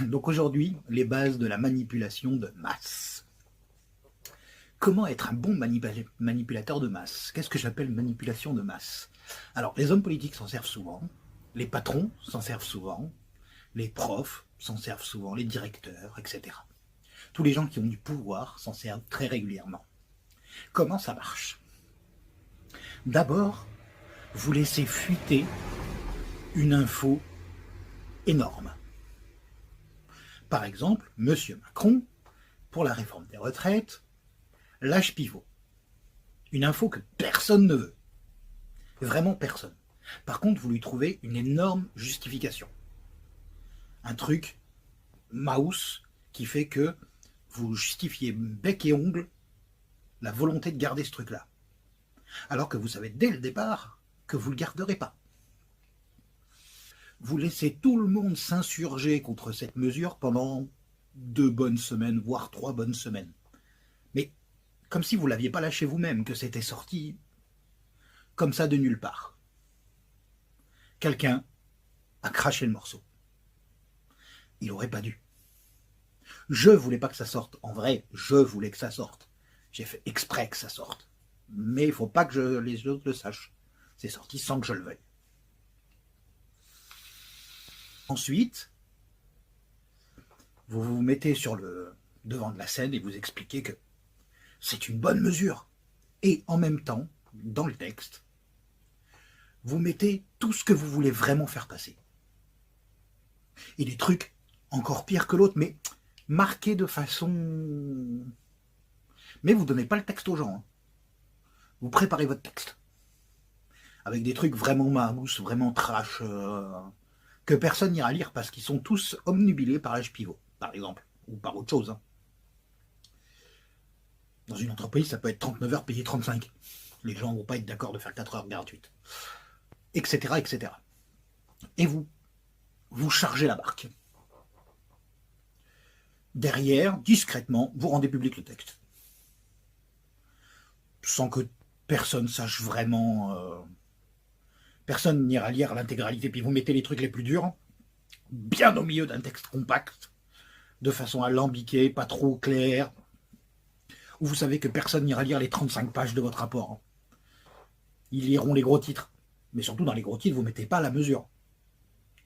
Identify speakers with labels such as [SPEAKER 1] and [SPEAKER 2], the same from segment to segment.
[SPEAKER 1] Donc aujourd'hui, les bases de la manipulation de masse. Comment être un bon manipulateur de masse? Qu'est-ce que j'appelle manipulation de masse? Alors, les hommes politiques s'en servent souvent, les patrons s'en servent souvent, les profs s'en servent souvent, les directeurs, etc. Tous les gens qui ont du pouvoir s'en servent très régulièrement. Comment ça marche? D'abord, vous laissez fuiter une info énorme. Par exemple, M. Macron, pour la réforme des retraites, l'âge pivot. Une info que personne ne veut. Vraiment personne. Par contre, vous lui trouvez une énorme justification. Un truc mouse qui fait que vous justifiez bec et ongle la volonté de garder ce truc-là. Alors que vous savez dès le départ que vous ne le garderez pas. Vous laissez tout le monde s'insurger contre cette mesure pendant 2 bonnes semaines, voire 3 bonnes semaines. Mais comme si vous ne l'aviez pas lâché vous-même, que c'était sorti comme ça de nulle part. Quelqu'un a craché le morceau. Il n'aurait pas dû. Je voulais pas que ça sorte. En vrai, je voulais que ça sorte. J'ai fait exprès que ça sorte. Mais il ne faut pas que les autres le sachent. C'est sorti sans que je le veuille. Ensuite, vous vous mettez sur le devant de la scène et vous expliquez que c'est une bonne mesure. Et en même temps, dans le texte, vous mettez tout ce que vous voulez vraiment faire passer. Et des trucs encore pires que l'autre, mais marqués de façon... Mais vous ne donnez pas le texte aux gens. Hein. Vous préparez votre texte. Avec des trucs vraiment marmous, vraiment trash, que personne n'ira lire parce qu'ils sont tous omnubilés par l'âge pivot, par exemple, ou par autre chose. Hein. Dans une entreprise, ça peut être 39 heures payées 35. Les gens ne vont pas être d'accord de faire 4 heures gratuites. Etc. etc. Et vous chargez la barque. Derrière, discrètement, vous rendez public le texte. Sans que personne sache vraiment... personne n'ira lire l'intégralité. Puis vous mettez les trucs les plus durs, bien au milieu d'un texte compact, de façon alambiquée, pas trop claire, où vous savez que personne n'ira lire les 35 pages de votre rapport. Ils liront les gros titres. Mais surtout, dans les gros titres, vous ne mettez pas la mesure.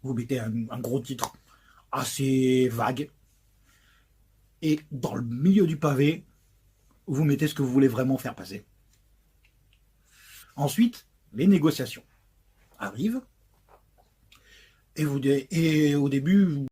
[SPEAKER 1] Vous mettez un gros titre assez vague. Et dans le milieu du pavé, vous mettez ce que vous voulez vraiment faire passer. Ensuite, les négociations arrivent. Et au début,